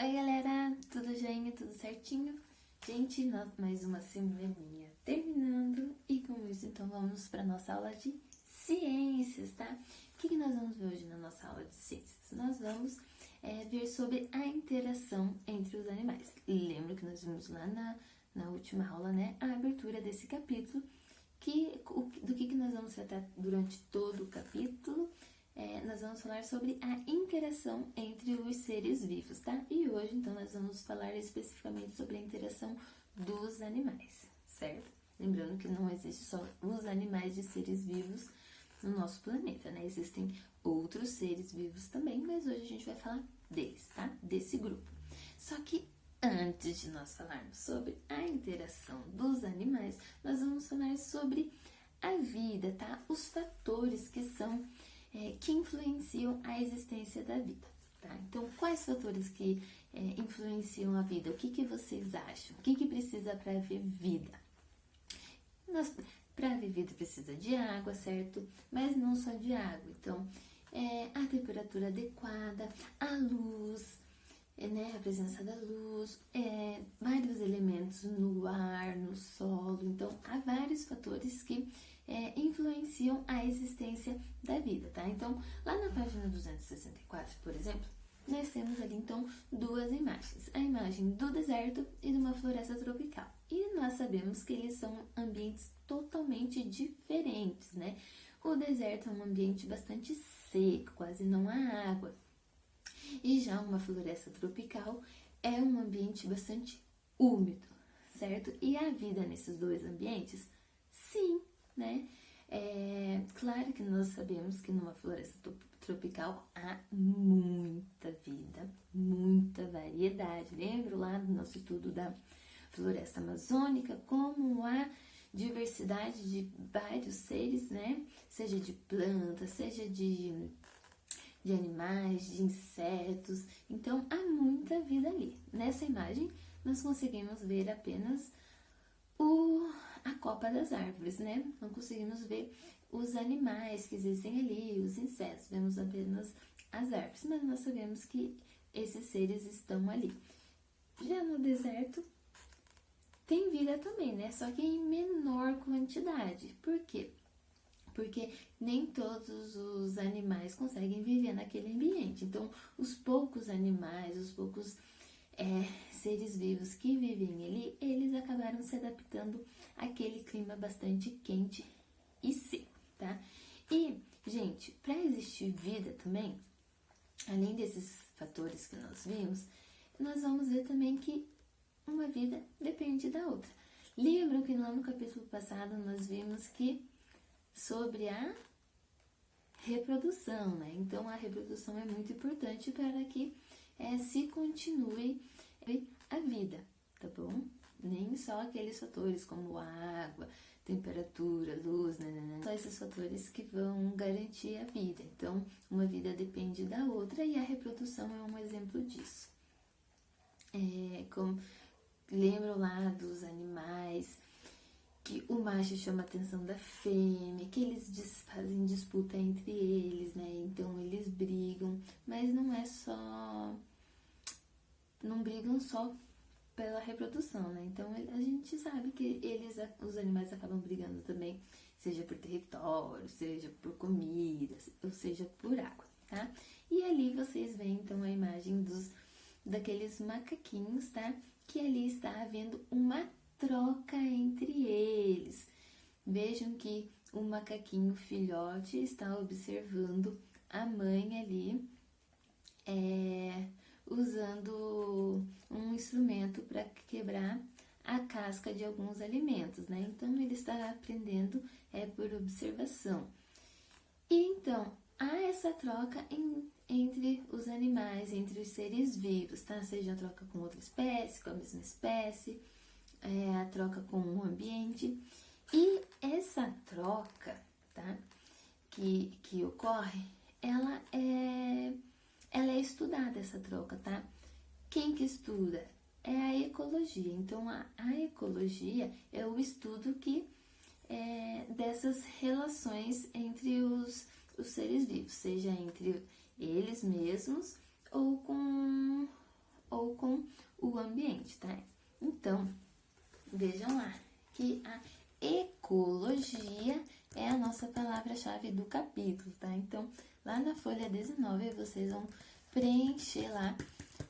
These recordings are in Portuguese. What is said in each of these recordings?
Oi galera, tudo joinha, tudo certinho? Gente, mais uma semaninha terminando e com isso então vamos para nossa aula de ciências, tá? O que nós vamos ver hoje na nossa aula de ciências? Nós vamos ver sobre a interação entre os animais. Lembra que nós vimos lá na última aula, né, a abertura desse capítulo, do que nós vamos tratar durante todo o capítulo. Nós vamos falar sobre a interação entre os seres vivos, tá? E hoje, então, nós vamos falar especificamente sobre a interação dos animais, certo? Lembrando que não existe só os animais de seres vivos no nosso planeta, né? Existem outros seres vivos também, mas hoje a gente vai falar deles, tá? Desse grupo. Só que antes de nós falarmos sobre a interação dos animais, nós vamos falar sobre a vida, tá? Os fatores que influenciam a existência da vida, tá? Então, quais fatores que influenciam a vida? O que vocês acham? O que precisa para haver vida? Para haver vida precisa de água, certo? Mas não só de água. Então, a temperatura adequada, a luz, né? A presença da luz, vários elementos no ar, no solo. Então, há vários fatores que influenciam a existência da vida, tá? Então, lá na página 264, por exemplo, nós temos ali, então, duas imagens. A imagem do deserto e de uma floresta tropical. E nós sabemos que eles são ambientes totalmente diferentes, né? O deserto é um ambiente bastante seco, quase não há água. E já uma floresta tropical é um ambiente bastante úmido, certo? E a vida nesses dois ambientes? Sim, né? Claro que nós sabemos que numa floresta tropical há muita vida, muita variedade. Lembra lá do nosso estudo da floresta amazônica, como há diversidade de vários seres, né? Seja de plantas, seja de animais, de insetos. Então, há muita vida ali. Nessa imagem, nós conseguimos ver apenas a copa das árvores, né? Não conseguimos ver os animais que existem ali, os insetos. Vemos apenas as árvores, mas nós sabemos que esses seres estão ali. Já no deserto, tem vida também, né? Só que em menor quantidade. Por quê? Porque nem todos os animais conseguem viver naquele ambiente. Então, os poucos animais, os poucos seres vivos que vivem ali, eles acabaram se adaptando àquele clima bastante quente e seco, tá? E, gente, para existir vida também, além desses fatores que nós vimos, nós vamos ver também que uma vida depende da outra. Lembram que lá no capítulo passado nós vimos que sobre a reprodução, né? Então, a reprodução é muito importante para que se continue a vida, tá bom? Nem só aqueles fatores como água, temperatura, luz, né? Só esses fatores que vão garantir a vida. Então, uma vida depende da outra e a reprodução é um exemplo disso. Lembram lá dos animais que o macho chama a atenção da fêmea, que eles fazem disputa entre eles, né? Então eles brigam, mas não brigam só pela reprodução, né? Então a gente sabe que os animais acabam brigando também, seja por território, seja por comida, ou seja por água, tá? E ali vocês veem então a imagem daqueles macaquinhos, tá? Que ali está havendo uma troca entre eles. Vejam que o macaquinho filhote está observando a mãe ali, usando um instrumento para quebrar a casca de alguns alimentos, né? Então, ele está aprendendo por observação. E então, há essa troca entre os animais, entre os seres vivos, tá? Seja a troca com outra espécie, com a mesma espécie, a troca com o ambiente. E essa troca, tá, que ocorre, ela é estudada, essa troca, tá? Quem que estuda? É a ecologia. Então, a ecologia é o estudo dessas relações entre os seres vivos, seja entre eles mesmos ou com ou com o ambiente, tá? Então, vejam lá que a ecologia é a nossa palavra-chave do capítulo, tá? Então, lá na folha 19, vocês vão preencher lá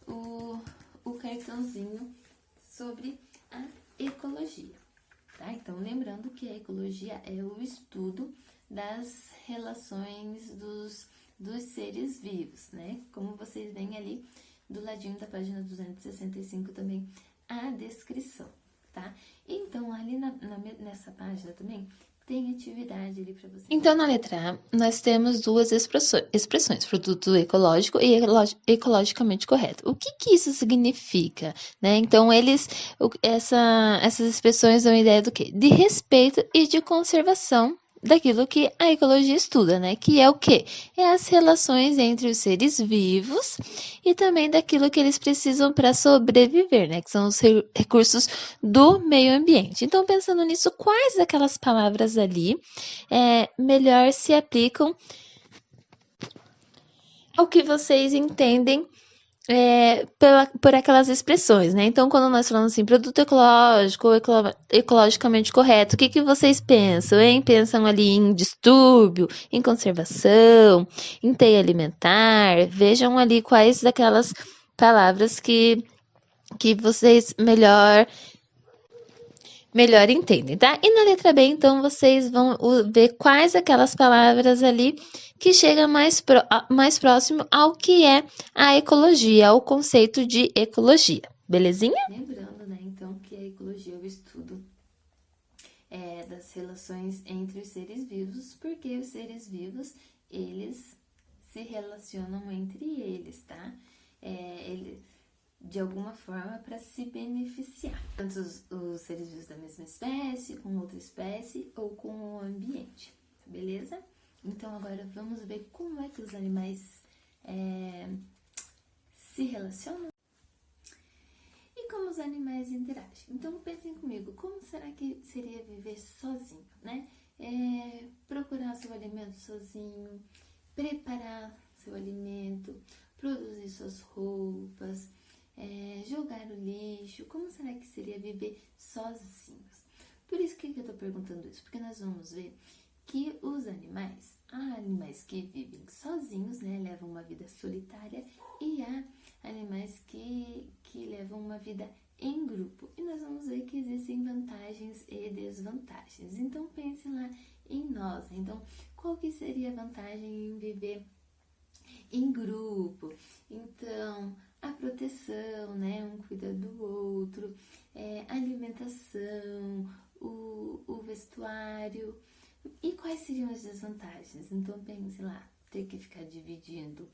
o cartãozinho sobre a ecologia, tá? Então, lembrando que a ecologia é o estudo das relações dos seres vivos, né? Como vocês veem ali do ladinho da página 265 também a descrição, tá? Então, ali nessa página também tem atividade ali para vocês. Então, na letra A, nós temos duas expressões, produto ecológico e ecologicamente correto. O que isso significa, né? Então, essas expressões dão ideia do quê? De respeito e de conservação daquilo que a ecologia estuda, né? Que é o quê? É as relações entre os seres vivos e também daquilo que eles precisam para sobreviver, né? Que são os recursos do meio ambiente. Então, pensando nisso, quais daquelas palavras ali melhor se aplicam ao que vocês entendem por aquelas expressões, né? Então, quando nós falamos assim, produto ecológico ou ecologicamente correto, o que vocês pensam, hein? Pensam ali em distúrbio, em conservação, em teia alimentar. Vejam ali quais daquelas palavras que vocês melhor entendem, tá? E na letra B, então, vocês vão ver quais aquelas palavras ali que chegam mais próximo ao que é a ecologia, ao conceito de ecologia, belezinha? Lembrando, né, então, que a ecologia é o estudo das relações entre os seres vivos, porque os seres vivos, eles se relacionam entre eles, tá? De alguma forma para se beneficiar, tanto os seres vivos da mesma espécie, com outra espécie ou com o ambiente, beleza? Então agora vamos ver como é que os animais se relacionam e como os animais interagem. Então pensem comigo, como será que seria viver sozinho, né? Procurar seu alimento sozinho, preparar seu alimento, produzir suas roupas, jogar o lixo. Como será que seria viver sozinhos? Por isso que eu tô perguntando isso, porque nós vamos ver que os animais, há animais que vivem sozinhos, né, levam uma vida solitária, e há animais que levam uma vida em grupo. E nós vamos ver que existem vantagens e desvantagens. Então pense lá em nós. Então, qual que seria a vantagem em viver em grupo? Então, a proteção, né? Um cuida do outro, alimentação, o vestuário. E quais seriam as desvantagens? Então, pense lá, ter que ficar dividindo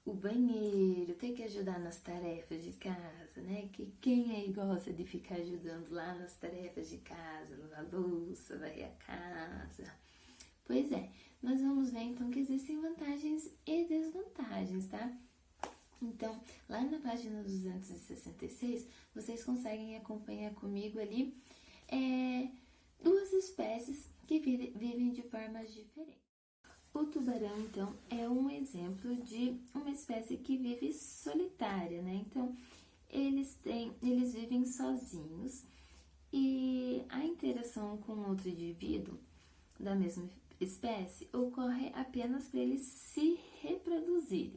o banheiro, ter que ajudar nas tarefas de casa, né? Que quem aí gosta de ficar ajudando lá nas tarefas de casa, lavar louça, varrer a casa? Pois é, nós vamos ver então que existem vantagens e desvantagens, tá? Então, lá na página 266, vocês conseguem acompanhar comigo ali duas espécies que vivem de formas diferentes. O tubarão, então, é um exemplo de uma espécie que vive solitária, né? Então, eles vivem sozinhos e a interação com outro indivíduo da mesma espécie ocorre apenas para eles se reproduzirem.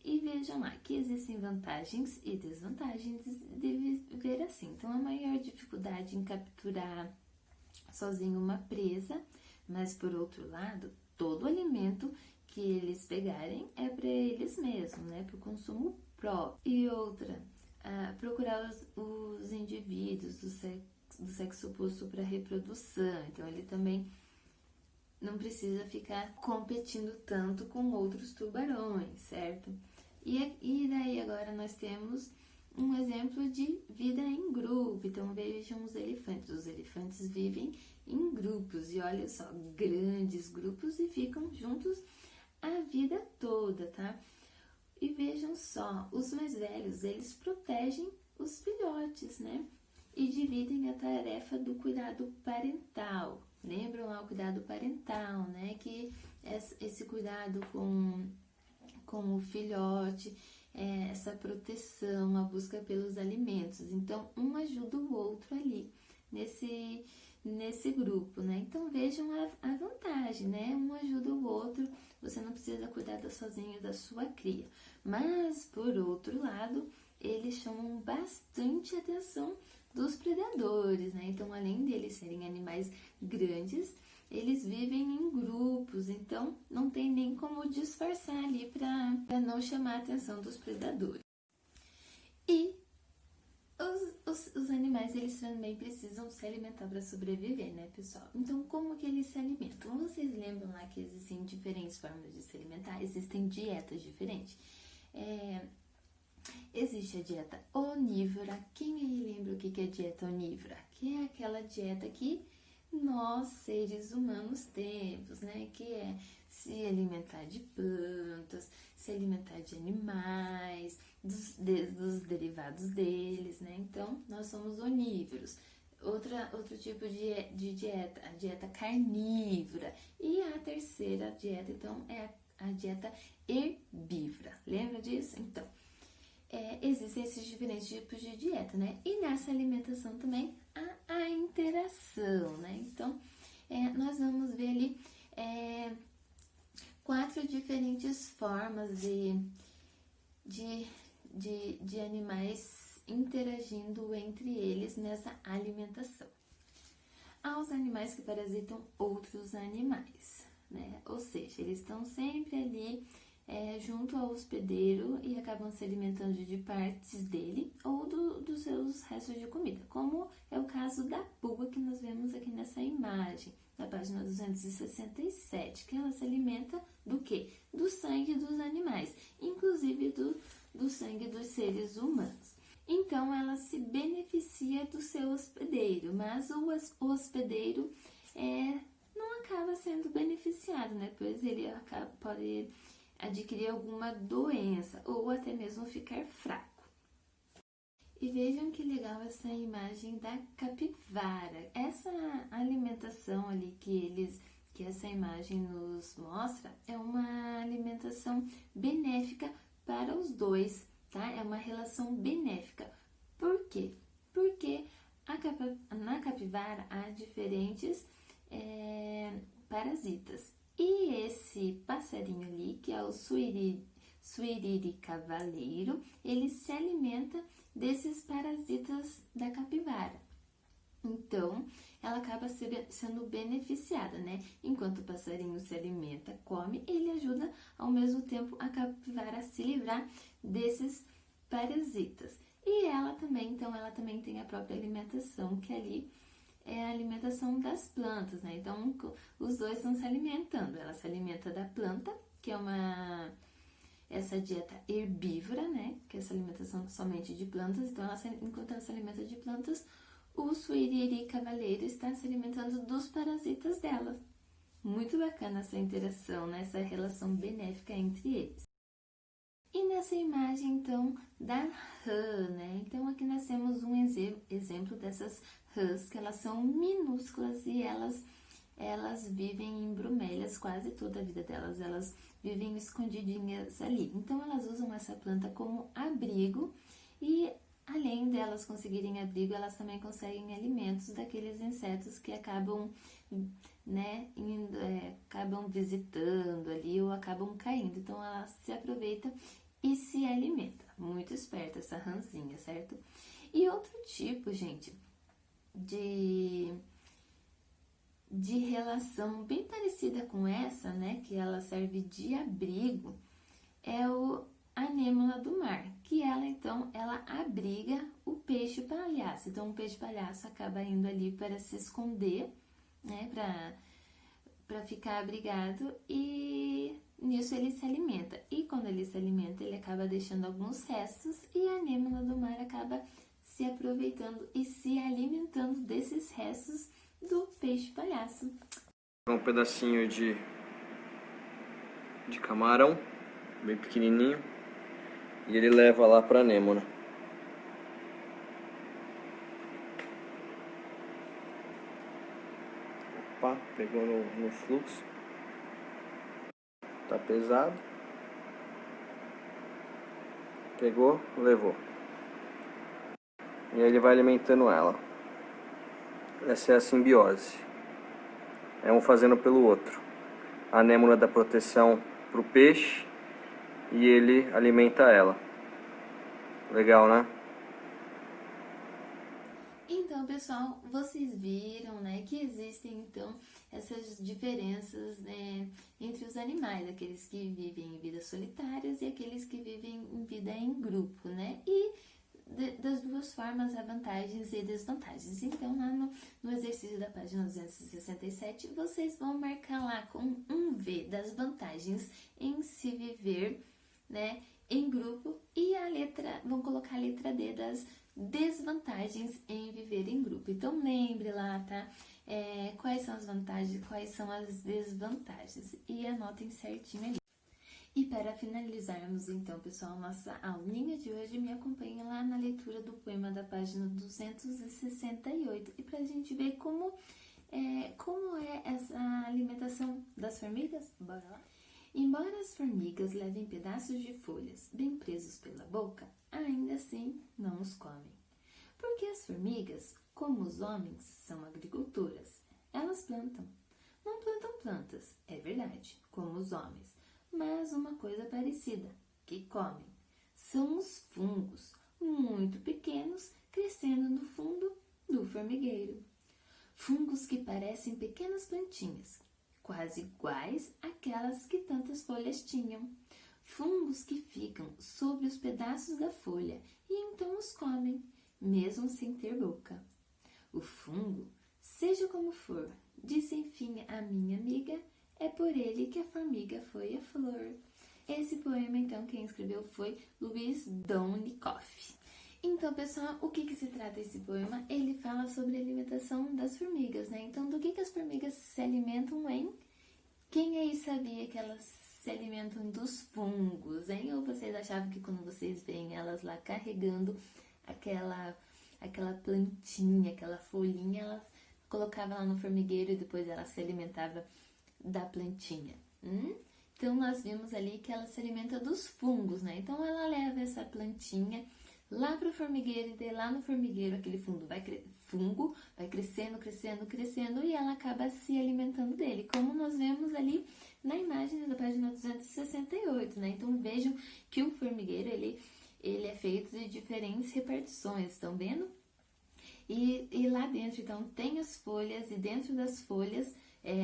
E vejam lá que existem vantagens e desvantagens de viver assim. Então, a maior dificuldade em capturar sozinho uma presa, mas por outro lado, todo alimento que eles pegarem é para eles mesmos, né? Para o consumo próprio. E outra, procurar os indivíduos do sexo oposto para reprodução. Então, ele também não precisa ficar competindo tanto com outros tubarões, certo? E daí agora nós temos um exemplo de vida em grupo. Então vejam os elefantes. Os elefantes vivem em grupos e olha só, grandes grupos, e ficam juntos a vida toda, tá? E vejam só, os mais velhos, eles protegem os filhotes, né? E dividem a tarefa do cuidado parental. Lembram lá o cuidado parental, né? Que esse cuidado com com o filhote, essa proteção, a busca pelos alimentos. Então, um ajuda o outro ali, nesse grupo, né? Então, vejam a vantagem, né? Um ajuda o outro, você não precisa cuidar sozinho da sua cria. Mas, por outro lado, eles chamam bastante atenção dos predadores, né? Então, além deles serem animais grandes, eles vivem em grupos, então não tem nem como disfarçar ali para não chamar a atenção dos predadores. E os animais, eles também precisam se alimentar para sobreviver, né, pessoal? Então, como que eles se alimentam? Vocês lembram lá que existem diferentes formas de se alimentar? Existem dietas diferentes. Existe a dieta onívora. Quem aí lembra o que é dieta onívora? Que é aquela dieta que nós, seres humanos, temos, né? Que é se alimentar de plantas, se alimentar de animais, dos derivados deles, né? Então, nós somos onívoros. Outro tipo de dieta, a dieta carnívora. E a terceira dieta, então, é a dieta herbívora. Lembra disso? Então, existem esses diferentes tipos de dieta, né? E nessa alimentação também a interação, né? Então, nós vamos ver ali 4 diferentes formas de animais interagindo entre eles nessa alimentação. Há os animais que parasitam outros animais, né? Ou seja, eles estão sempre ali junto ao hospedeiro e acabam se alimentando de partes dele ou dos seus restos de comida, como é o caso da pulga que nós vemos aqui nessa imagem, na página 267, que ela se alimenta do quê? Do sangue dos animais, inclusive do sangue dos seres humanos. Então, ela se beneficia do seu hospedeiro, mas o hospedeiro não acaba sendo beneficiado, né? Pois ele pode adquirir alguma doença ou até mesmo ficar fraco. E vejam que legal essa imagem da capivara. Essa alimentação ali que essa imagem nos mostra é uma alimentação benéfica para os dois, tá? É uma relação benéfica. Por quê? Porque na capivara há diferentes parasitas. E esse passarinho ali, que é o suiriri cavaleiro, ele se alimenta desses parasitas da capivara. Então, ela acaba sendo beneficiada, né? Enquanto o passarinho se alimenta, come, ele ajuda ao mesmo tempo a capivara a se livrar desses parasitas. E ela também tem a própria alimentação, que ali é a alimentação das plantas, né? Então, os dois estão se alimentando. Ela se alimenta da planta, que é essa dieta herbívora, né? Que é essa alimentação somente de plantas. Então, enquanto ela se alimenta de plantas, o suiriri cavaleiro está se alimentando dos parasitas dela. Muito bacana essa interação, né? Essa relação benéfica entre eles. E nessa imagem, então, da rã, né? Então, aqui nós temos um exemplo dessas rãs, que elas são minúsculas e elas vivem em bromélias quase toda a vida delas. Elas vivem escondidinhas ali. Então, elas usam essa planta como abrigo e, além delas conseguirem abrigo, elas também conseguem alimentos daqueles insetos que acabam, né, acabam visitando ali ou acabam caindo. Então, ela se aproveita e se alimenta. Muito esperta essa rãzinha, certo? E outro tipo, gente, de relação bem parecida com essa, né, que ela serve de abrigo, é a anêmona do mar, que ela abriga o peixe palhaço. Então, o peixe palhaço acaba indo ali para se esconder, né, para ficar abrigado, e nisso ele se alimenta. E quando ele se alimenta, ele acaba deixando alguns restos e a anêmona do mar acaba se aproveitando e se alimentando desses restos do peixe palhaço. Um pedacinho de camarão, bem pequenininho, e ele leva lá para a anêmona. Opa, pegou no fluxo. Tá pesado. Pegou, levou. E aí ele vai alimentando ela. Essa é a simbiose. É um fazendo pelo outro. A anêmona dá proteção pro peixe e ele alimenta ela. Legal, né? Então, pessoal, vocês viram, né, que existem, então, essas diferenças, né, entre os animais, aqueles que vivem em vidas solitárias e aqueles que vivem em vida em grupo, né? E das duas formas, há vantagens e desvantagens. Então, lá no exercício da página 267, vocês vão marcar lá com um V das vantagens em se viver, né, em grupo, e vão colocar a letra D das desvantagens em viver em grupo. Então, lembre lá, tá? Quais são as vantagens, quais são as desvantagens, e anotem certinho ali. E para finalizarmos, então, pessoal, nossa aulinha de hoje, me acompanhem lá na leitura do poema da página 268, e pra gente ver como é essa alimentação das formigas. Bora lá? Embora as formigas levem pedaços de folhas bem presos pela boca, ainda assim não os comem. Porque as formigas, como os homens, são agricultoras. Elas plantam. Não plantam plantas, é verdade, como os homens, mas uma coisa parecida, que comem. São os fungos, muito pequenos, crescendo no fundo do formigueiro. Fungos que parecem pequenas plantinhas, quase iguais àquelas que tantas folhas tinham. Fungos que ficam sobre os pedaços da folha e então os comem, mesmo sem ter boca. O fungo, seja como for, disse enfim a minha amiga, é por ele que a formiga foi a flor. Esse poema, então, quem escreveu foi Luiz Donikoff. Então, pessoal, o que se trata esse poema? Ele fala sobre a alimentação das formigas, né? Então, do que as formigas se alimentam, hein? Quem aí sabia que elas se alimentam dos fungos, hein? Ou vocês achavam que quando vocês veem elas lá carregando aquela plantinha, aquela folhinha, elas colocavam lá no formigueiro e depois ela se alimentava da plantinha? Então, nós vimos ali que ela se alimenta dos fungos, né? Então, ela leva essa plantinha lá para o formigueiro, e daí lá no formigueiro aquele fungo vai crescendo, crescendo, crescendo, e ela acaba se alimentando dele, como nós vemos ali na imagem da página 268, né? Então, vejam que o formigueiro, ele é feito de diferentes repartições, estão vendo? E lá dentro, então, tem as folhas, e dentro das folhas,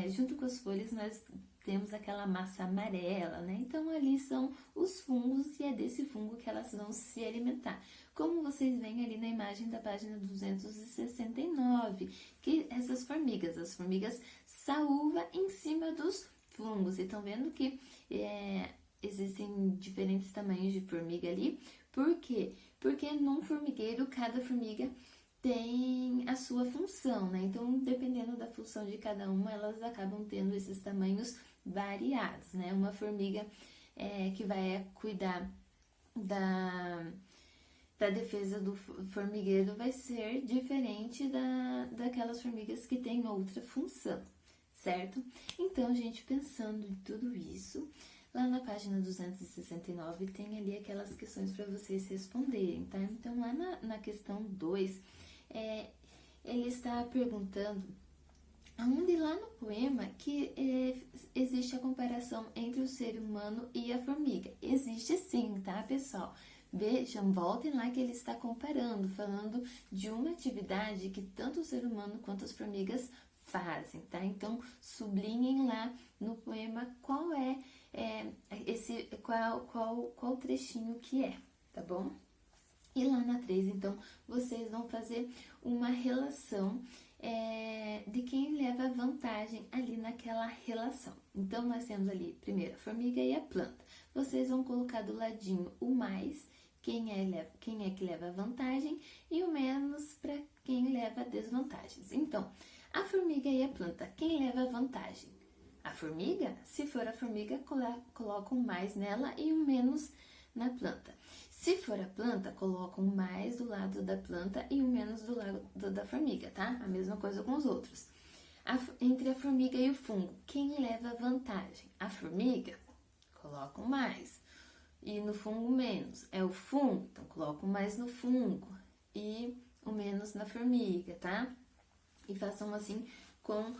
junto com as folhas, nós temos aquela massa amarela, né? Então, ali são os fungos, e é desse fungo que elas vão se alimentar. Como vocês veem ali na imagem da página 269, que as formigas saúva em cima dos fungos. E estão vendo que existem diferentes tamanhos de formiga ali. Por quê? Porque num formigueiro, cada formiga tem a sua função, né? Então, dependendo da função de cada uma, elas acabam tendo esses tamanhos variados, né? Uma formiga que vai cuidar da defesa do formigueiro vai ser diferente daquelas formigas que têm outra função, certo? Então, gente, pensando em tudo isso, lá na página 269 tem ali aquelas questões para vocês responderem, tá? Então, lá na questão 2, ele está perguntando aonde lá no poema que existe a comparação entre o ser humano e a formiga. Existe sim, tá, pessoal? Vejam, voltem lá que ele está comparando, falando de uma atividade que tanto o ser humano quanto as formigas fazem, tá? Então, sublinhem lá no poema qual qual trechinho que é, tá bom? E lá na 3, então, vocês vão fazer uma relação de quem leva vantagem ali naquela relação. Então, nós temos ali, primeiro, a formiga e a planta. Vocês vão colocar do ladinho o mais, quem é que leva vantagem, e o menos para quem leva desvantagens. Então, a formiga e a planta, quem leva vantagem? A formiga? Se for a formiga, coloca um mais nela e um menos na planta. Se for a planta, coloca um mais do lado da planta e um menos do lado da formiga, tá? A mesma coisa com os outros. Entre a formiga e o fungo, quem leva vantagem? A formiga, coloca um mais. e no fungo menos. É o fungo, então coloco mais no fungo e o menos na formiga, tá? E façam assim com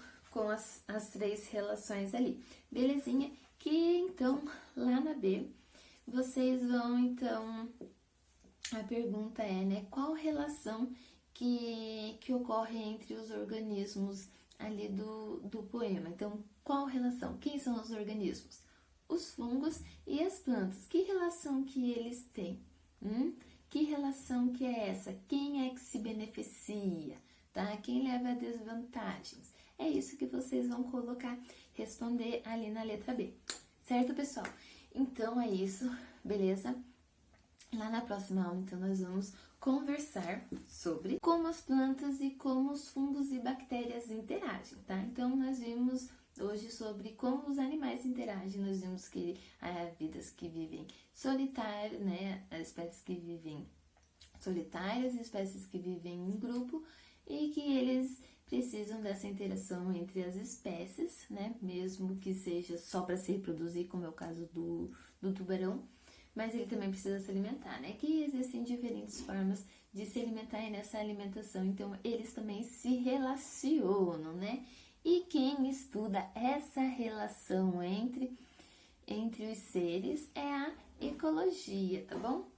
as três relações ali. Belezinha? Que então, lá na B, vocês vão então... A pergunta é, né, qual relação que ocorre entre os organismos ali do poema? Então, qual relação? Quem são os organismos? Os fungos e as plantas. Que relação que eles têm? Que relação que é essa? Quem é que se beneficia? Tá? Quem leva desvantagens? É isso que vocês vão colocar, responder ali na letra B. Certo, pessoal? Então, é isso, beleza? Lá na próxima aula, então, nós vamos conversar sobre como as plantas e como os fungos e bactérias interagem, tá? Então, nós vimos hoje sobre como os animais interagem. Nós vimos que há vidas que vivem solitárias, né? As espécies que vivem solitárias, espécies que vivem em grupo e que eles precisam dessa interação entre as espécies, né? Mesmo que seja só para se reproduzir, como é o caso do tubarão. Mas ele também precisa se alimentar, né? Que existem diferentes formas de se alimentar e nessa alimentação, então eles também se relacionam, né? E quem estuda essa relação entre os seres é a ecologia, tá bom?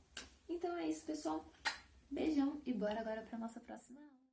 Então é isso, pessoal. Beijão e bora agora para nossa próxima aula.